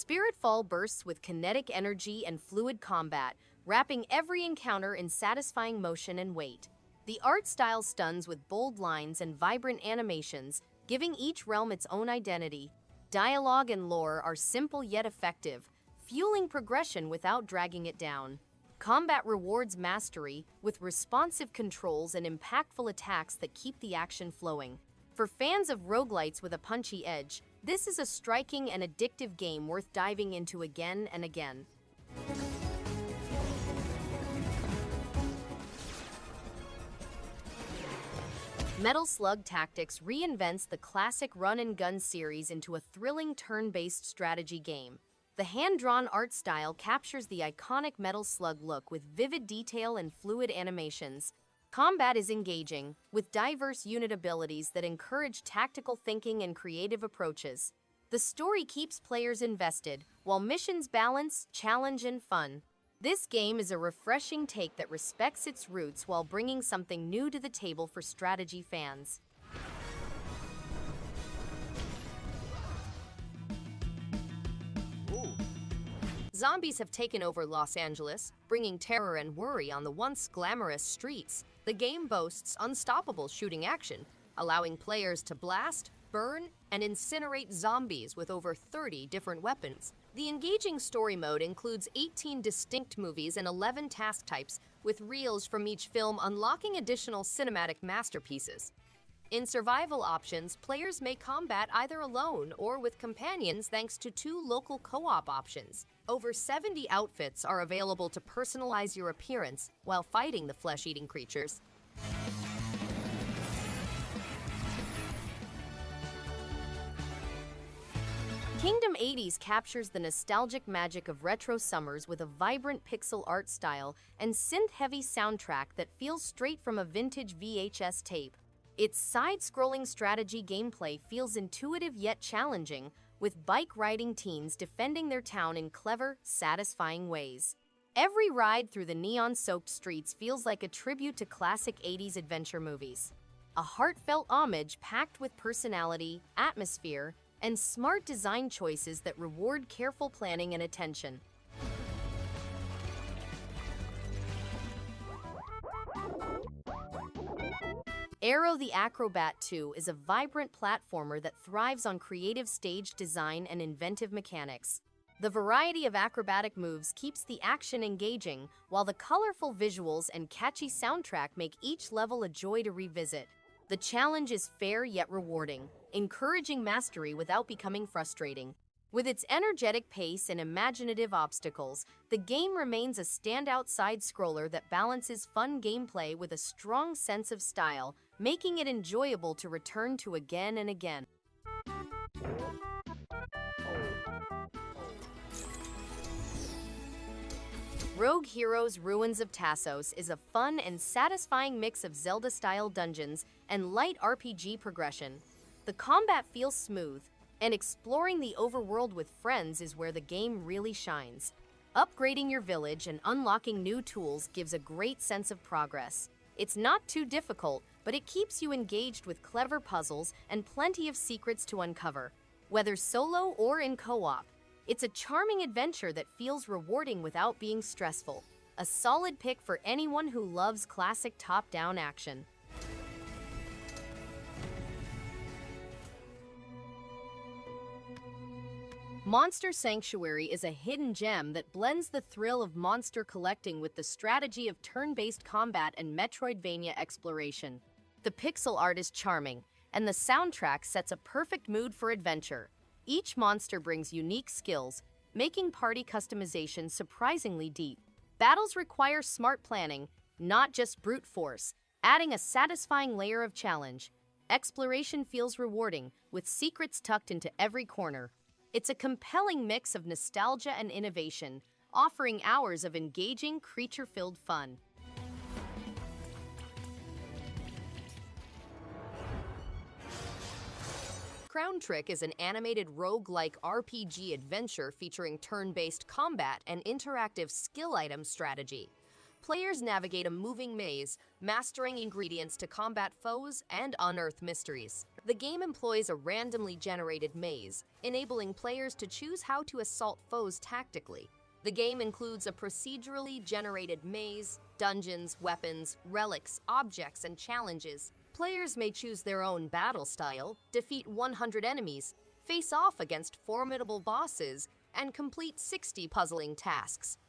Spiritfall bursts with kinetic energy and fluid combat, wrapping every encounter in satisfying motion and weight. The art style stuns with bold lines and vibrant animations, giving each realm its own identity. Dialogue and lore are simple yet effective, fueling progression without dragging it down. Combat rewards mastery, with responsive controls and impactful attacks that keep the action flowing. For fans of roguelites with a punchy edge, this is a striking and addictive game worth diving into again and again. Metal Slug Tactics reinvents the classic run-and-gun series into a thrilling turn-based strategy game. The hand-drawn art style captures the iconic Metal Slug look with vivid detail and fluid animations. Combat is engaging, with diverse unit abilities that encourage tactical thinking and creative approaches. The story keeps players invested, while missions balance challenge and fun. This game is a refreshing take that respects its roots while bringing something new to the table for strategy fans. Zombies have taken over Los Angeles, bringing terror and worry on the once glamorous streets. The game boasts unstoppable shooting action, allowing players to blast, burn, and incinerate zombies with over 30 different weapons. The engaging story mode includes 18 distinct movies and 11 task types, with reels from each film unlocking additional cinematic masterpieces. In survival options, players may combat either alone or with companions thanks to 2 local co-op options. Over 70 outfits are available to personalize your appearance while fighting the flesh-eating creatures. Kingdom 80s captures the nostalgic magic of retro summers with a vibrant pixel art style and synth-heavy soundtrack that feels straight from a vintage VHS tape. Its side-scrolling strategy gameplay feels intuitive yet challenging, with bike-riding teens defending their town in clever, satisfying ways. Every ride through the neon-soaked streets feels like a tribute to classic 80s adventure movies. A heartfelt homage packed with personality, atmosphere, and smart design choices that reward careful planning and attention. Aero The Acro-Bat 2 is a vibrant platformer that thrives on creative stage design and inventive mechanics. The variety of acrobatic moves keeps the action engaging, while the colorful visuals and catchy soundtrack make each level a joy to revisit. The challenge is fair yet rewarding, encouraging mastery without becoming frustrating. With its energetic pace and imaginative obstacles, the game remains a standout side-scroller that balances fun gameplay with a strong sense of style, making it enjoyable to return to again and again. Rogue Heroes Ruins of Tasos is a fun and satisfying mix of Zelda-style dungeons and light RPG progression. The combat feels smooth, and exploring the overworld with friends is where the game really shines. Upgrading your village and unlocking new tools gives a great sense of progress. It's not too difficult, but it keeps you engaged with clever puzzles and plenty of secrets to uncover. Whether solo or in co-op, it's a charming adventure that feels rewarding without being stressful. A solid pick for anyone who loves classic top-down action. Monster Sanctuary is a hidden gem that blends the thrill of monster collecting with the strategy of turn-based combat and Metroidvania exploration. The pixel art is charming, and the soundtrack sets a perfect mood for adventure. Each monster brings unique skills, making party customization surprisingly deep. Battles require smart planning, not just brute force, adding a satisfying layer of challenge. Exploration feels rewarding, with secrets tucked into every corner. It's a compelling mix of nostalgia and innovation, offering hours of engaging, creature-filled fun. Crown Trick is an animated rogue-like RPG adventure featuring turn-based combat and interactive skill item strategy. Players navigate a moving maze, mastering ingredients to combat foes and unearth mysteries. The game employs a randomly generated maze, enabling players to choose how to assault foes tactically. The game includes a procedurally generated maze, dungeons, weapons, relics, objects, and challenges. Players may choose their own battle style, defeat 100 enemies, face off against formidable bosses, and complete 60 puzzling tasks.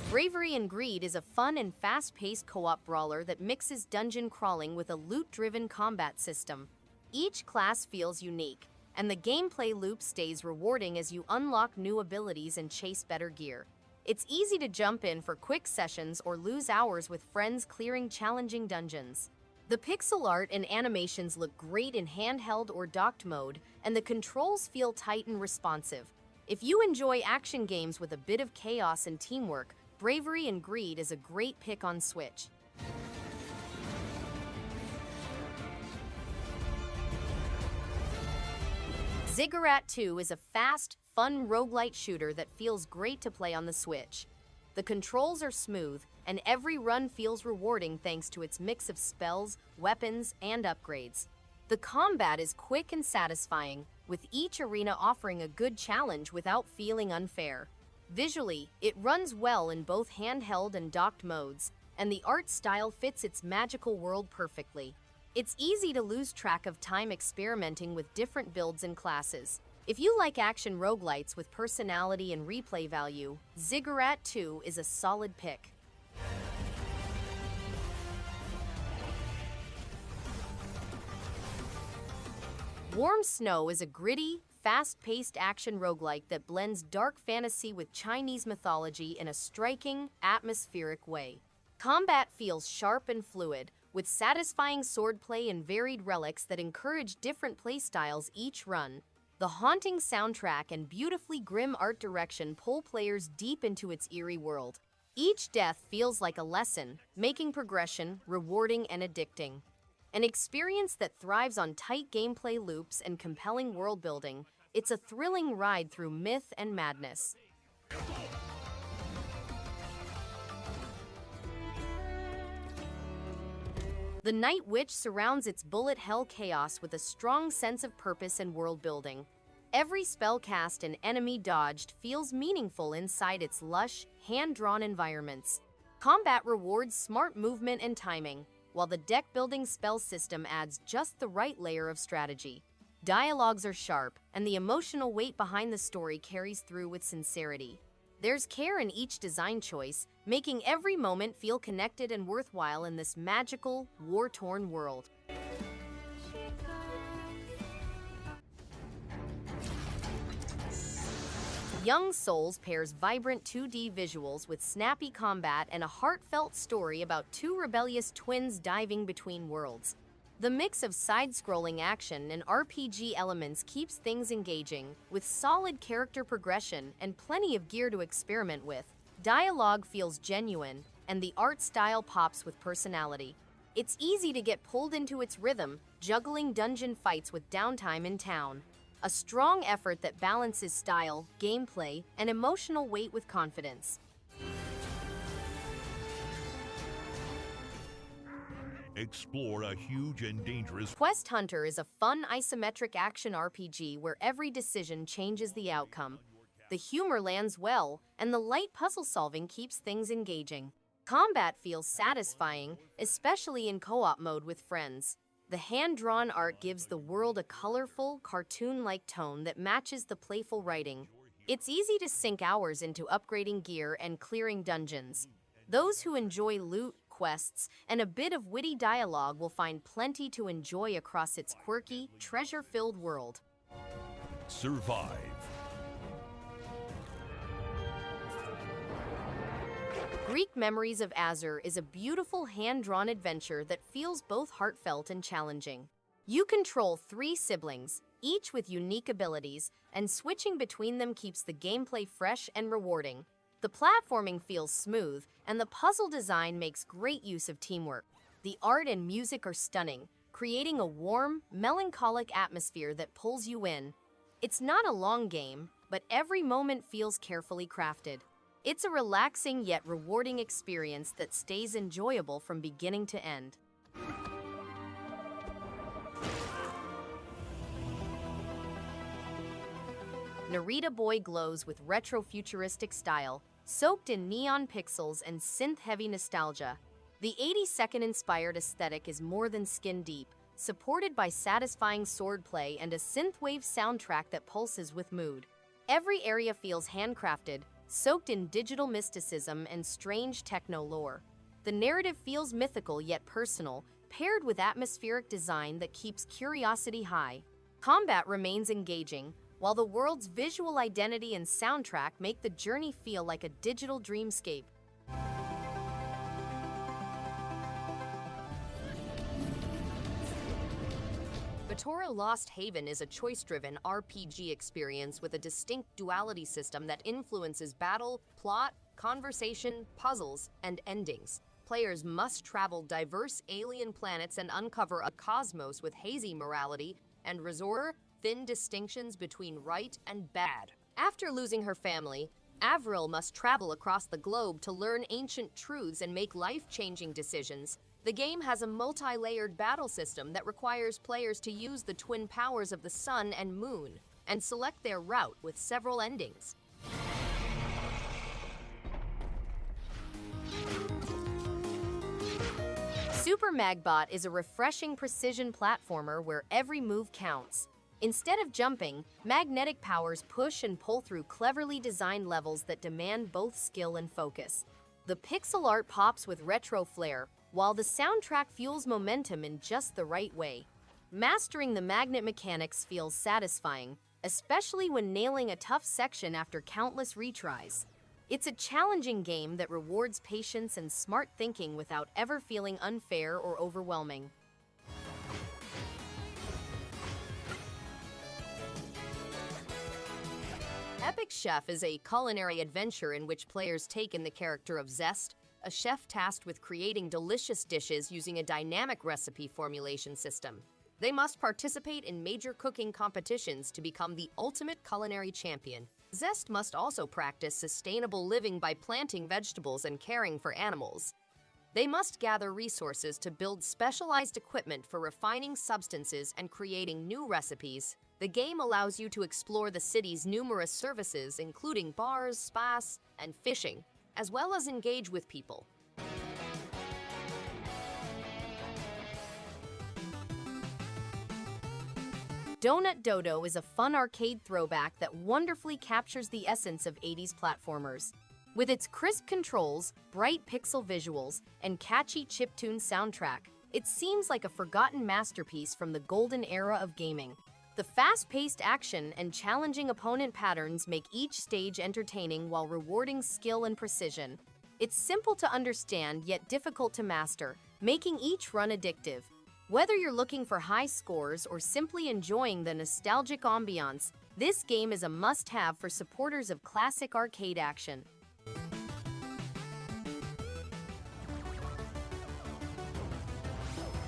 Bravery and Greed is a fun and fast-paced co-op brawler that mixes dungeon crawling with a loot-driven combat system. Each class feels unique, and the gameplay loop stays rewarding as you unlock new abilities and chase better gear. It's easy to jump in for quick sessions or lose hours with friends clearing challenging dungeons. The pixel art and animations look great in handheld or docked mode, and the controls feel tight and responsive. If you enjoy action games with a bit of chaos and teamwork, Bravery and Greed is a great pick on Switch. Ziggurat 2 is a fast, fun roguelite shooter that feels great to play on the Switch. The controls are smooth, and every run feels rewarding thanks to its mix of spells, weapons, and upgrades. The combat is quick and satisfying, with each arena offering a good challenge without feeling unfair. Visually, it runs well in both handheld and docked modes, and the art style fits its magical world perfectly. It's easy to lose track of time experimenting with different builds and classes. If you like action roguelites with personality and replay value, Ziggurat 2 is a solid pick. Warm Snow is a gritty, fast-paced action roguelike that blends dark fantasy with Chinese mythology in a striking, atmospheric way. Combat feels sharp and fluid, with satisfying swordplay and varied relics that encourage different playstyles each run. The haunting soundtrack and beautifully grim art direction pull players deep into its eerie world. Each death feels like a lesson, making progression rewarding and addicting. An experience that thrives on tight gameplay loops and compelling world building, it's a thrilling ride through myth and madness. The Night Witch surrounds its bullet hell chaos with a strong sense of purpose and world building. Every spell cast and enemy dodged feels meaningful inside its lush, hand-drawn environments. Combat rewards smart movement and timing, while the deck-building spell system adds just the right layer of strategy. Dialogues are sharp, and the emotional weight behind the story carries through with sincerity. There's care in each design choice, making every moment feel connected and worthwhile in this magical, war-torn world. Young Souls pairs vibrant 2D visuals with snappy combat and a heartfelt story about two rebellious twins diving between worlds. The mix of side-scrolling action and RPG elements keeps things engaging, with solid character progression and plenty of gear to experiment with. Dialogue feels genuine, and the art style pops with personality. It's easy to get pulled into its rhythm, juggling dungeon fights with downtime in town. A strong effort that balances style, gameplay, and emotional weight with confidence. Explore a huge and dangerous Quest Hunter is a fun isometric action RPG where every decision changes the outcome. The humor lands well, and the light puzzle solving keeps things engaging. Combat feels satisfying, especially in co-op mode with friends. The hand-drawn art gives the world a colorful, cartoon-like tone that matches the playful writing. It's easy to sink hours into upgrading gear and clearing dungeons. Those who enjoy loot, quests, and a bit of witty dialogue will find plenty to enjoy across its quirky, treasure-filled world. Survive. Greek Memories of Azur is a beautiful hand-drawn adventure that feels both heartfelt and challenging. You control 3 siblings, each with unique abilities, and switching between them keeps the gameplay fresh and rewarding. The platforming feels smooth, and the puzzle design makes great use of teamwork. The art and music are stunning, creating a warm, melancholic atmosphere that pulls you in. It's not a long game, but every moment feels carefully crafted. It's a relaxing yet rewarding experience that stays enjoyable from beginning to end. Narita Boy glows with retro-futuristic style, soaked in neon pixels and synth-heavy nostalgia. The 82nd-inspired aesthetic is more than skin-deep, supported by satisfying swordplay and a synthwave soundtrack that pulses with mood. Every area feels handcrafted, soaked in digital mysticism and strange techno lore. The narrative feels mythical yet personal, paired with atmospheric design that keeps curiosity high. Combat remains engaging, while the world's visual identity and soundtrack make the journey feel like a digital dreamscape. Batora Lost Haven is a choice-driven RPG experience with a distinct duality system that influences battle, plot, conversation, puzzles, and endings. Players must travel diverse alien planets and uncover a cosmos with hazy morality and thin distinctions between right and bad. After losing her family, Avril must travel across the globe to learn ancient truths and make life-changing decisions. The game has a multi-layered battle system that requires players to use the twin powers of the sun and moon, and select their route with several endings. Super Magbot is a refreshing precision platformer where every move counts. Instead of jumping, magnetic powers push and pull through cleverly designed levels that demand both skill and focus. The pixel art pops with retro flair, while the soundtrack fuels momentum in just the right way. Mastering the magnet mechanics feels satisfying, especially when nailing a tough section after countless retries. It's a challenging game that rewards patience and smart thinking without ever feeling unfair or overwhelming. Epic Chef is a culinary adventure in which players take in the character of Zest, a chef tasked with creating delicious dishes using a dynamic recipe formulation system. They must participate in major cooking competitions to become the ultimate culinary champion. Zest must also practice sustainable living by planting vegetables and caring for animals. They must gather resources to build specialized equipment for refining substances and creating new recipes. The game allows you to explore the city's numerous services, including bars, spas, and fishing, as well as engage with people. Donut Dodo is a fun arcade throwback that wonderfully captures the essence of 80s platformers. With its crisp controls, bright pixel visuals, and catchy chiptune soundtrack, it seems like a forgotten masterpiece from the golden era of gaming. The fast-paced action and challenging opponent patterns make each stage entertaining while rewarding skill and precision. It's simple to understand yet difficult to master, making each run addictive. Whether you're looking for high scores or simply enjoying the nostalgic ambiance, this game is a must-have for supporters of classic arcade action.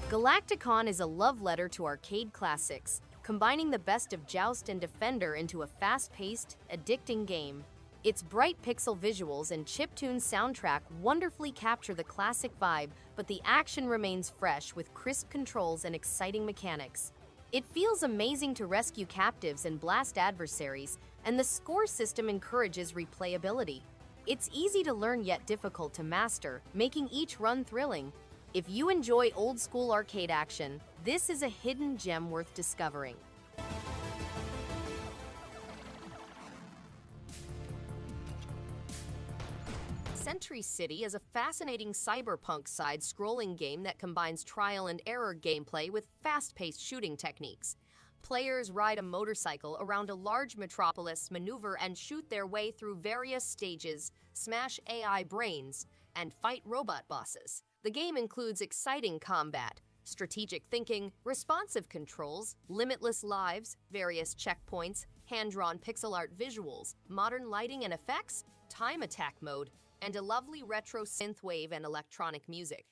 Galacticon is a love letter to arcade classics, combining the best of Joust and Defender into a fast-paced, addicting game. Its bright pixel visuals and chiptune soundtrack wonderfully capture the classic vibe, but the action remains fresh with crisp controls and exciting mechanics. It feels amazing to rescue captives and blast adversaries, and the score system encourages replayability. It's easy to learn yet difficult to master, making each run thrilling. If you enjoy old-school arcade action, this is a hidden gem worth discovering. Sentry City is a fascinating cyberpunk side-scrolling game that combines trial-and-error gameplay with fast-paced shooting techniques. Players ride a motorcycle around a large metropolis, maneuver and shoot their way through various stages, smash AI brains, and fight robot bosses. The game includes exciting combat, strategic thinking, responsive controls, limitless lives, various checkpoints, hand-drawn pixel art visuals, modern lighting and effects, time attack mode, and a lovely retro synthwave and electronic music.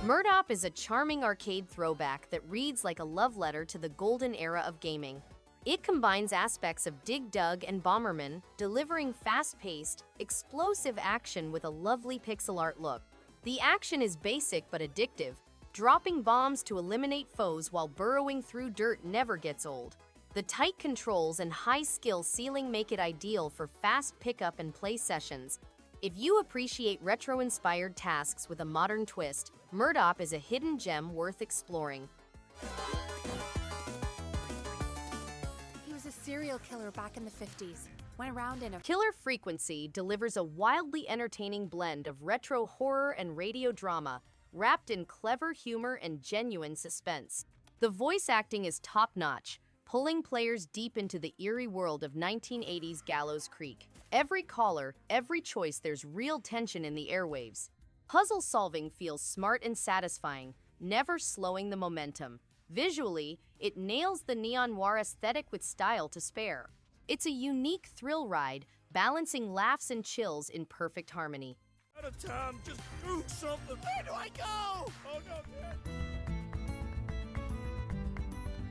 Murtop is a charming arcade throwback that reads like a love letter to the golden era of gaming. It combines aspects of Dig Dug and Bomberman, delivering fast-paced, explosive action with a lovely pixel art look. The action is basic but addictive. Dropping bombs to eliminate foes while burrowing through dirt never gets old. The tight controls and high-skill ceiling make it ideal for fast pickup and play sessions. If you appreciate retro-inspired tasks with a modern twist, Murtop is a hidden gem worth exploring. He was a serial killer back in the 50s. Went around in a Killer Frequency delivers a wildly entertaining blend of retro horror and radio drama, wrapped in clever humor and genuine suspense. The voice acting is top-notch, pulling players deep into the eerie world of 1980s Gallows Creek. Every caller, every choice, there's real tension in the airwaves. Puzzle solving feels smart and satisfying, never slowing the momentum. Visually, it nails the neon noir aesthetic with style to spare. It's a unique thrill ride, balancing laughs and chills in perfect harmony. Out of time, just do something. Where do I go? Oh no, Dad.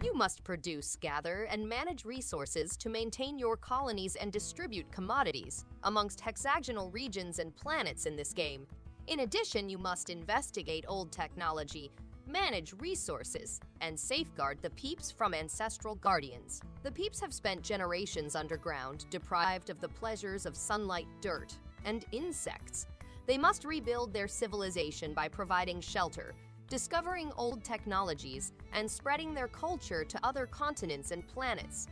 You must produce, gather, and manage resources to maintain your colonies and distribute commodities amongst hexagonal regions and planets in this game. In addition, you must investigate old technology, manage resources, and safeguard the peeps from ancestral guardians. The peeps have spent generations underground, deprived of the pleasures of sunlight, dirt, and insects. They must rebuild their civilization by providing shelter, discovering old technologies, and spreading their culture to other continents and planets.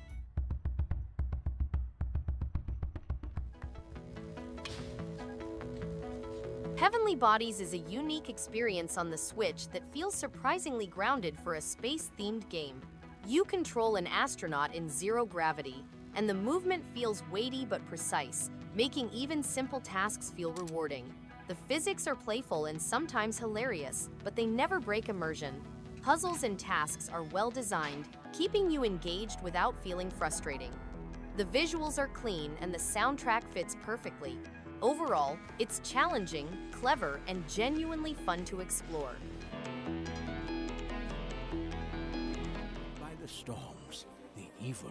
Heavenly Bodies is a unique experience on the Switch that feels surprisingly grounded for a space-themed game. You control an astronaut in zero gravity, and the movement feels weighty but precise, making even simple tasks feel rewarding. The physics are playful and sometimes hilarious, but they never break immersion. Puzzles and tasks are well designed, keeping you engaged without feeling frustrating. The visuals are clean and the soundtrack fits perfectly. Overall, it's challenging, clever, and genuinely fun to explore. By the storms, the evil,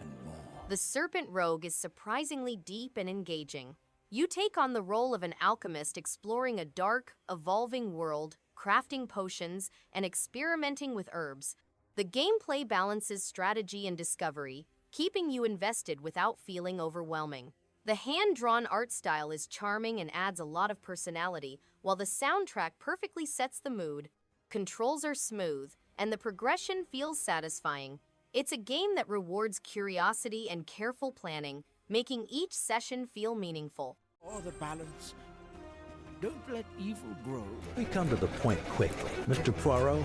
and more. The Serpent Rogue is surprisingly deep and engaging. You take on the role of an alchemist exploring a dark, evolving world, crafting potions, and experimenting with herbs. The gameplay balances strategy and discovery, keeping you invested without feeling overwhelming. The hand-drawn art style is charming and adds a lot of personality, while the soundtrack perfectly sets the mood. Controls are smooth, and the progression feels satisfying. It's a game that rewards curiosity and careful planning, making each session feel meaningful. Or the balance. Don't let evil grow. We come to the point quickly. Mr. Poirot,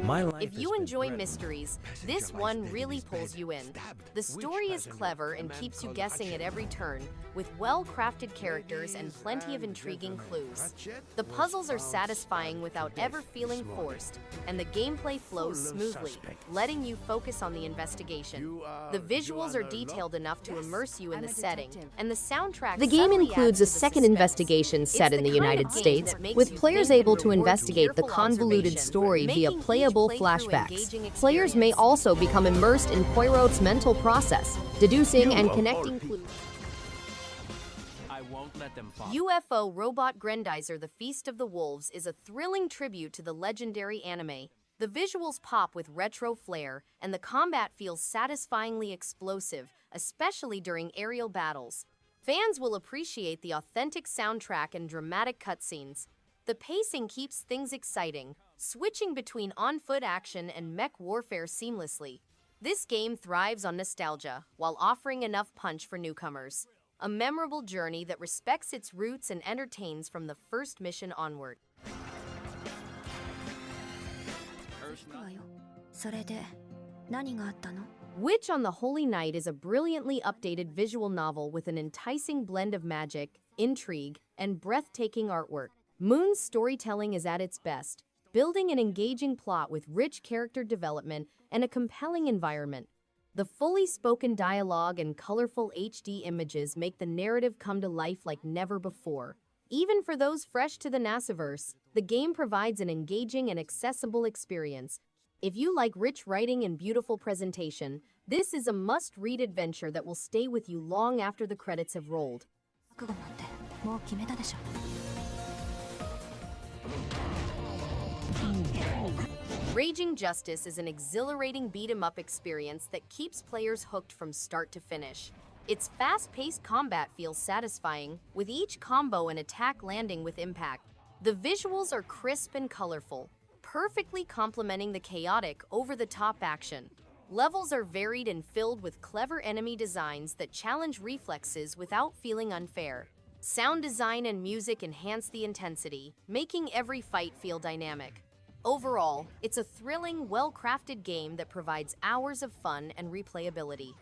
my life If you enjoy mysteries, this one really pulls you in. The story is clever and keeps you guessing at every turn, with well-crafted characters and plenty of intriguing clues. The puzzles are satisfying without ever feeling forced, and the gameplay flows smoothly, letting you focus on the investigation. The visuals are detailed enough to immerse you in the setting, and the soundtrack. The game includes a second investigation set in the United States, with players able to investigate the convoluted story via playable flashbacks. Players may also become immersed in Poirot's mental process, deducing and connecting clues. I won't let them fall. UFO Robot Grendizer: The Feast of the Wolves is a thrilling tribute to the legendary anime. The visuals pop with retro flair, and the combat feels satisfyingly explosive, especially during aerial battles. Fans will appreciate the authentic soundtrack and dramatic cutscenes. The pacing keeps things exciting, switching between on-foot action and mech warfare seamlessly. This game thrives on nostalgia, while offering enough punch for newcomers. A memorable journey that respects its roots and entertains from the first mission onward. Witch on the Holy Night is a brilliantly updated visual novel with an enticing blend of magic, intrigue, and breathtaking artwork. Moon's storytelling is at its best, building an engaging plot with rich character development and a compelling environment. The fully spoken dialogue and colorful HD images make the narrative come to life like never before. Even for those fresh to the NASAverse, the game provides an engaging and accessible experience. If you like rich writing and beautiful presentation, this is a must-read adventure that will stay with you long after the credits have rolled. Raging Justice is an exhilarating beat-em-up experience that keeps players hooked from start to finish. Its fast-paced combat feels satisfying, with each combo and attack landing with impact. The visuals are crisp and colorful, perfectly complementing the chaotic, over-the-top action. Levels are varied and filled with clever enemy designs that challenge reflexes without feeling unfair. Sound design and music enhance the intensity, making every fight feel dynamic. Overall, it's a thrilling, well-crafted game that provides hours of fun and replayability.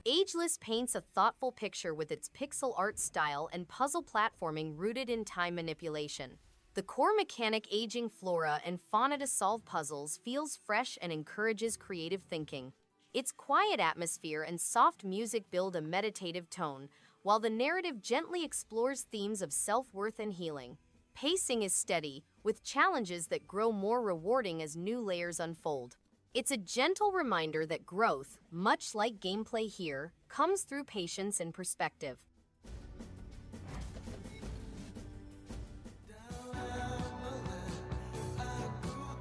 Ageless paints a thoughtful picture with its pixel art style and puzzle platforming rooted in time manipulation. The core mechanic, aging flora and fauna to solve puzzles, feels fresh and encourages creative thinking. Its quiet atmosphere and soft music build a meditative tone, while the narrative gently explores themes of self-worth and healing. Pacing is steady, with challenges that grow more rewarding as new layers unfold. It's a gentle reminder that growth, much like gameplay here, comes through patience and perspective.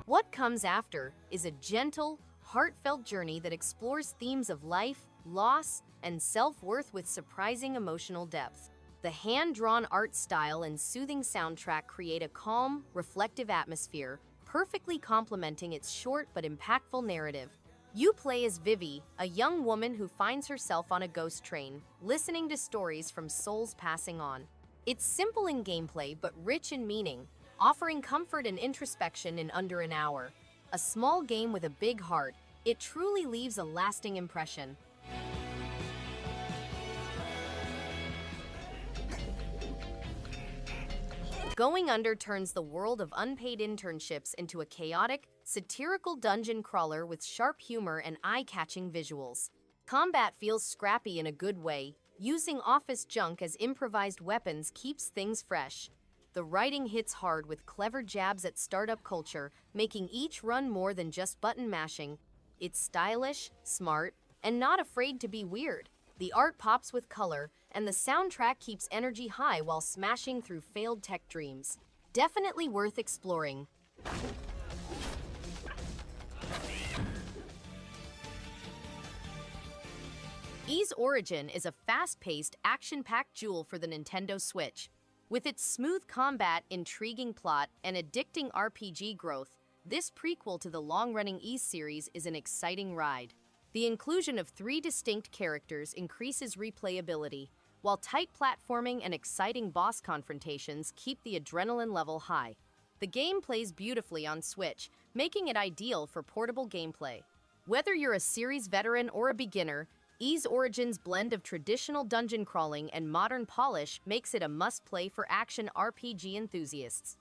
What comes after is a gentle, heartfelt journey that explores themes of life, loss, and self-worth with surprising emotional depth. The hand-drawn art style and soothing soundtrack create a calm, reflective atmosphere, perfectly complementing its short but impactful narrative. You play as Vivi, a young woman who finds herself on a ghost train, listening to stories from souls passing on. It's simple in gameplay but rich in meaning, offering comfort and introspection in under an hour. A small game with a big heart, it truly leaves a lasting impression. Going Under turns the world of unpaid internships into a chaotic, satirical dungeon crawler with sharp humor and eye-catching visuals. Combat feels scrappy in a good way. Using office junk as improvised weapons keeps things fresh. The writing hits hard with clever jabs at startup culture, making each run more than just button mashing. It's stylish, smart, and not afraid to be weird. The art pops with color, and the soundtrack keeps energy high while smashing through failed tech dreams. Definitely worth exploring. Ys Origin is a fast-paced, action-packed jewel for the Nintendo Switch. With its smooth combat, intriguing plot, and addicting RPG growth, this prequel to the long-running Ys series is an exciting ride. The inclusion of 3 distinct characters increases replayability, while tight platforming and exciting boss confrontations keep the adrenaline level high. The game plays beautifully on Switch, making it ideal for portable gameplay. Whether you're a series veteran or a beginner, Ys Origin's blend of traditional dungeon crawling and modern polish makes it a must-play for action RPG enthusiasts.